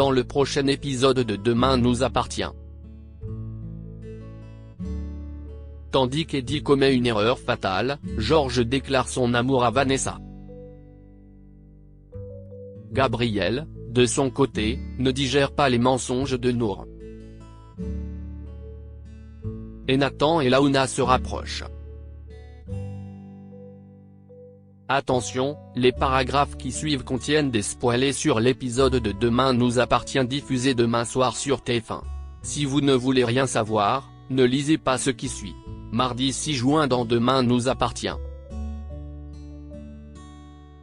dans le prochain épisode de Demain nous appartient. Tandis qu'Eddie commet une erreur fatale, George déclare son amour à Vanessa. Gabriel, de son côté, ne digère pas les mensonges de Nour. Et Nathan et Launa se rapprochent. Attention, les paragraphes qui suivent contiennent des spoilers sur l'épisode de Demain nous appartient diffusé demain soir sur TF1. Si vous ne voulez rien savoir, ne lisez pas ce qui suit. Mardi 6 juin dans Demain nous appartient.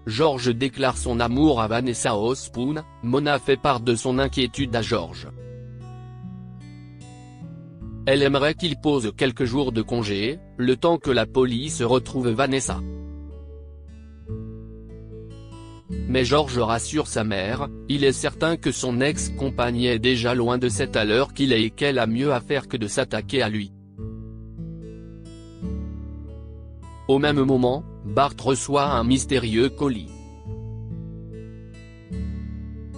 George déclare son amour à Vanessa Ospoon, Mona fait part de son inquiétude à George. Elle aimerait qu'il pose quelques jours de congé, le temps que la police retrouve Vanessa. Mais George rassure sa mère, il est certain que son ex-compagne est déjà loin de cette à l'heure qu'il est et qu'elle a mieux à faire que de s'attaquer à lui. Au même moment, Bart reçoit un mystérieux colis.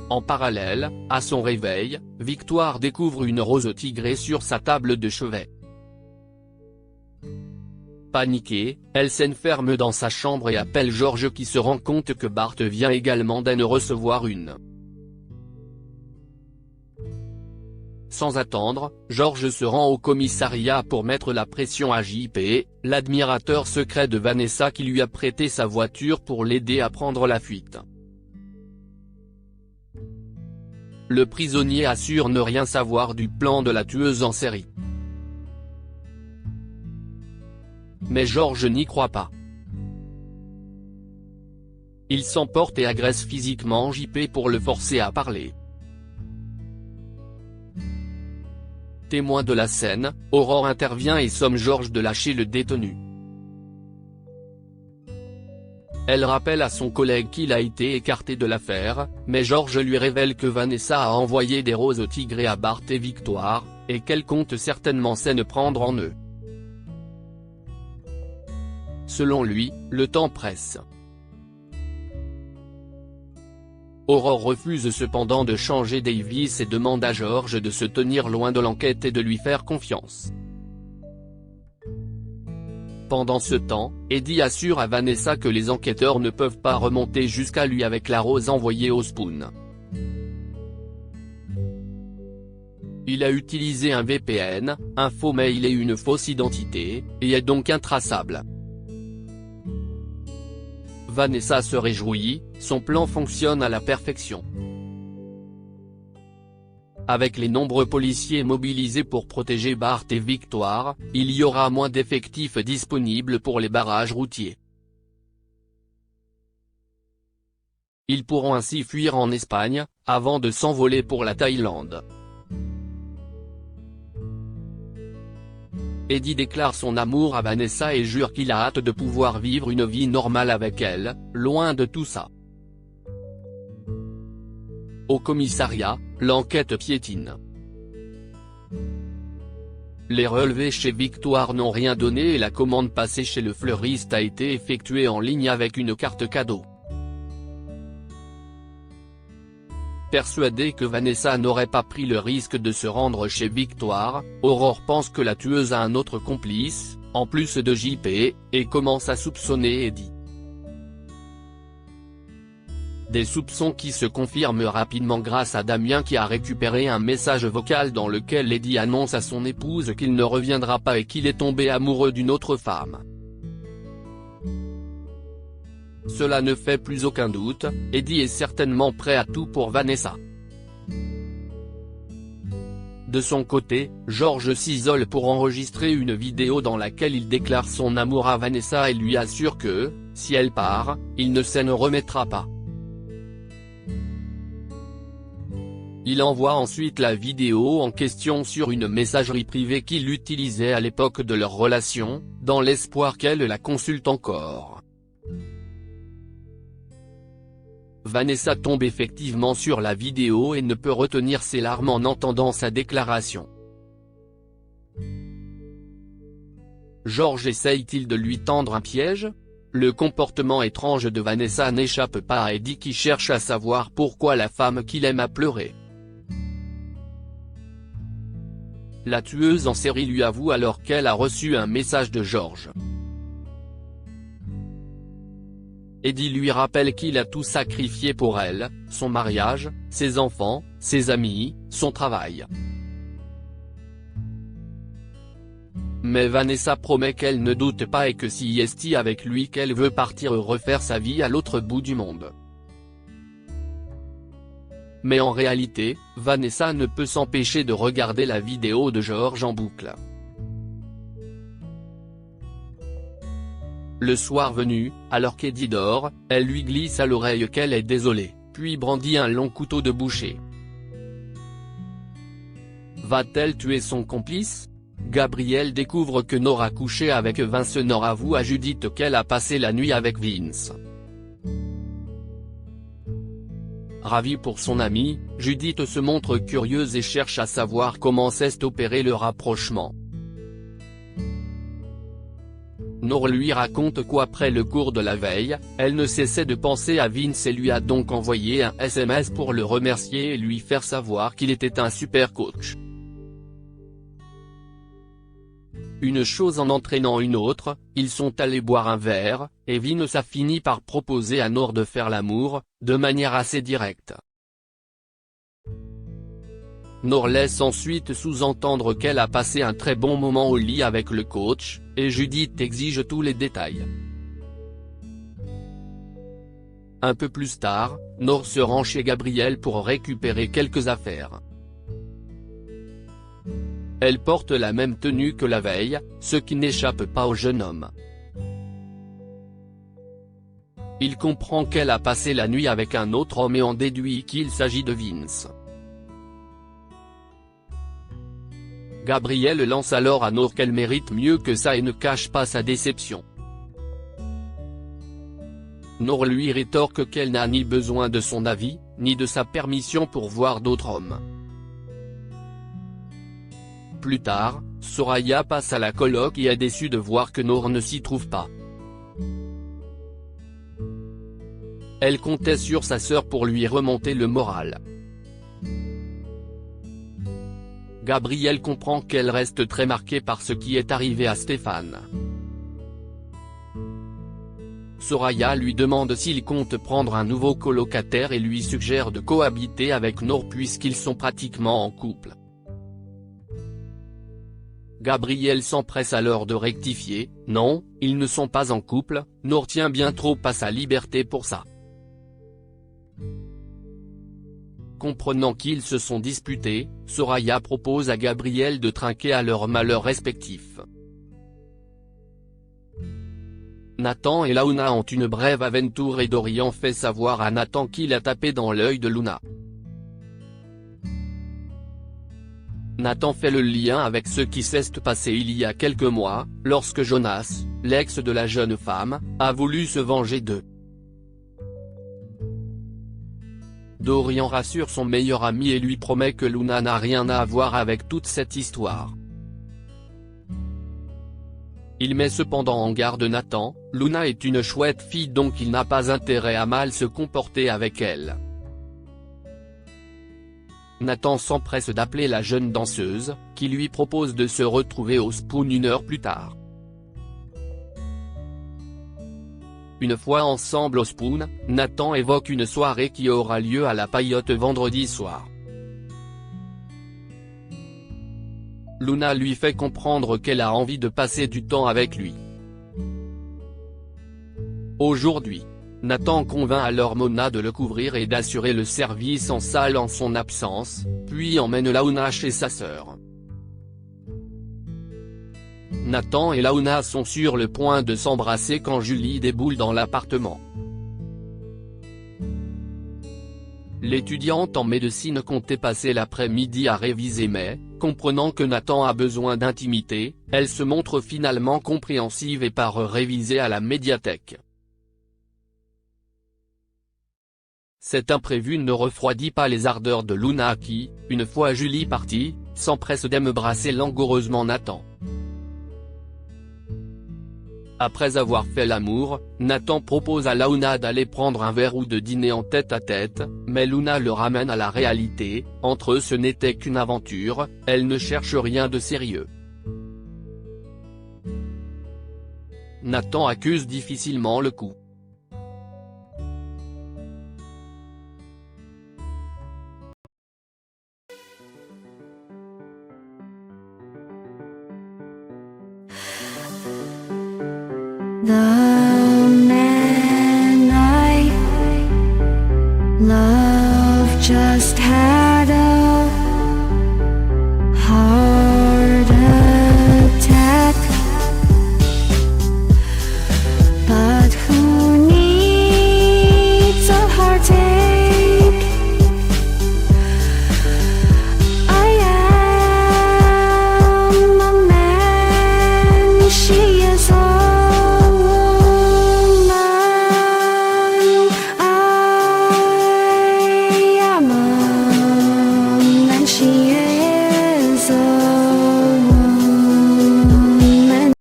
En parallèle, à son réveil, Victoire découvre une rose tigrée sur sa table de chevet. Paniquée, elle s'enferme dans sa chambre et appelle George qui se rend compte que Bart vient également d'en recevoir une. Sans attendre, George se rend au commissariat pour mettre la pression à JP, l'admirateur secret de Vanessa qui lui a prêté sa voiture pour l'aider à prendre la fuite. Le prisonnier assure ne rien savoir du plan de la tueuse en série. Mais George n'y croit pas. Il s'emporte et agresse physiquement JP pour le forcer à parler. Témoin de la scène, Aurore intervient et somme George de lâcher le détenu. Elle rappelle à son collègue qu'il a été écarté de l'affaire, mais George lui révèle que Vanessa a envoyé des roses tigrées à Bart et Victoire, et qu'elle compte certainement s'en prendre en eux. Selon lui, le temps presse. Aurore refuse cependant de changer Davis et demande à George de se tenir loin de l'enquête et de lui faire confiance. Pendant ce temps, Eddie assure à Vanessa que les enquêteurs ne peuvent pas remonter jusqu'à lui avec la rose envoyée au Spoon. Il a utilisé un VPN, un faux mail et une fausse identité, et est donc intraçable. Vanessa se réjouit, son plan fonctionne à la perfection. Avec les nombreux policiers mobilisés pour protéger Bart et Victoire, il y aura moins d'effectifs disponibles pour les barrages routiers. Ils pourront ainsi fuir en Espagne, avant de s'envoler pour la Thaïlande. Eddie déclare son amour à Vanessa et jure qu'il a hâte de pouvoir vivre une vie normale avec elle, loin de tout ça. Au commissariat, l'enquête piétine. Les relevés chez Victoire n'ont rien donné et la commande passée chez le fleuriste a été effectuée en ligne avec une carte cadeau. Persuadée que Vanessa n'aurait pas pris le risque de se rendre chez Victoire, Aurore pense que la tueuse a un autre complice, en plus de JP, et commence à soupçonner Eddie. Des soupçons qui se confirment rapidement grâce à Damien qui a récupéré un message vocal dans lequel Eddie annonce à son épouse qu'il ne reviendra pas et qu'il est tombé amoureux d'une autre femme. Cela ne fait plus aucun doute, Eddie est certainement prêt à tout pour Vanessa. De son côté, George s'isole pour enregistrer une vidéo dans laquelle il déclare son amour à Vanessa et lui assure que, si elle part, il ne s'en remettra pas. Il envoie ensuite la vidéo en question sur une messagerie privée qu'il utilisait à l'époque de leur relation, dans l'espoir qu'elle la consulte encore. Vanessa tombe effectivement sur la vidéo et ne peut retenir ses larmes en entendant sa déclaration. George essaye-t-il de lui tendre un piège? Le comportement étrange de Vanessa n'échappe pas à Eddie qui cherche à savoir pourquoi la femme qu'il aime a pleuré. la tueuse en série lui avoue alors qu'elle a reçu un message de George. Eddie lui rappelle qu'il a tout sacrifié pour elle, son mariage, ses enfants, ses amis, son travail. Mais Vanessa promet qu'elle ne doute pas et que si est avec lui qu'elle veut partir refaire sa vie à l'autre bout du monde. Mais en réalité, Vanessa ne peut s'empêcher de regarder la vidéo de George en boucle. Le soir venu, alors qu'Eddie dort, elle lui glisse à l'oreille qu'elle est désolée, puis brandit un long couteau de boucher. Va-t-elle tuer son complice? Gabrielle découvre que Nora a couché avec Vince. Nora avoue à Judith qu'elle a passé la nuit avec Vince. Ravie pour son amie, Judith se montre curieuse et cherche à savoir comment s'est opéré le rapprochement. Nora lui raconte qu'après le cours de la veille, elle ne cessait de penser à Vince et lui a donc envoyé un SMS pour le remercier et lui faire savoir qu'il était un super coach. Une chose en entraînant une autre, ils sont allés boire un verre, et Vince a fini par proposer à Nora de faire l'amour, de manière assez directe. Nora laisse ensuite sous-entendre qu'elle a passé un très bon moment au lit avec le coach, et Judith exige tous les détails. Un peu plus tard, Nora se rend chez Gabrielle pour récupérer quelques affaires. Elle porte la même tenue que la veille, ce qui n'échappe pas au jeune homme. Il comprend qu'elle a passé la nuit avec un autre homme et en déduit qu'il s'agit de Vince. Gabrielle lance alors à Nora qu'elle mérite mieux que ça et ne cache pas sa déception. Nora lui rétorque qu'elle n'a ni besoin de son avis, ni de sa permission pour voir d'autres hommes. Plus tard, Soraya passe à la coloc et est déçue de voir que Nora ne s'y trouve pas. Elle comptait sur sa sœur pour lui remonter le moral. Gabrielle comprend qu'elle reste très marquée par ce qui est arrivé à Stéphane. Soraya lui demande s'il compte prendre un nouveau colocataire et lui suggère de cohabiter avec Nora puisqu'ils sont pratiquement en couple. Gabrielle s'empresse alors de rectifier, non, ils ne sont pas en couple, Nora tient bien trop à sa liberté pour ça. Comprenant qu'ils se sont disputés, Soraya propose à Gabrielle de trinquer à leurs malheurs respectifs. Nathan et Luna ont une brève aventure et Dorian fait savoir à Nathan qu'il a tapé dans l'œil de Luna. Nathan fait le lien avec ce qui s'est passé il y a quelques mois, lorsque Jonas, l'ex de la jeune femme, a voulu se venger d'eux. Dorian rassure son meilleur ami et lui promet que Luna n'a rien à voir avec toute cette histoire. Il met cependant en garde Nathan, Luna est une chouette fille donc il n'a pas intérêt à mal se comporter avec elle. Nathan s'empresse d'appeler la jeune danseuse, qui lui propose de se retrouver au Spoon une heure plus tard. Une fois ensemble au Spoon, Nathan évoque une soirée qui aura lieu à la Paillote vendredi soir. Luna lui fait comprendre qu'elle a envie de passer du temps avec lui. Aujourd'hui, Nathan convainc alors Mona de le couvrir et d'assurer le service en salle en son absence, puis emmène Luna chez sa sœur. Nathan et Luna sont sur le point de s'embrasser quand Julie déboule dans l'appartement. L'étudiante en médecine comptait passer l'après-midi à réviser mais, comprenant que Nathan a besoin d'intimité, elle se montre finalement compréhensive et part réviser à la médiathèque. Cet imprévu ne refroidit pas les ardeurs de Luna qui, une fois Julie partie, s'empresse d'embrasser langoureusement Nathan. Après avoir fait l'amour, Nathan propose à Launa d'aller prendre un verre ou de dîner en tête-à-tête, mais Luna le ramène à la réalité. Entre eux ce n'était qu'une aventure, elle ne cherche rien de sérieux. Nathan accuse difficilement le coup. 나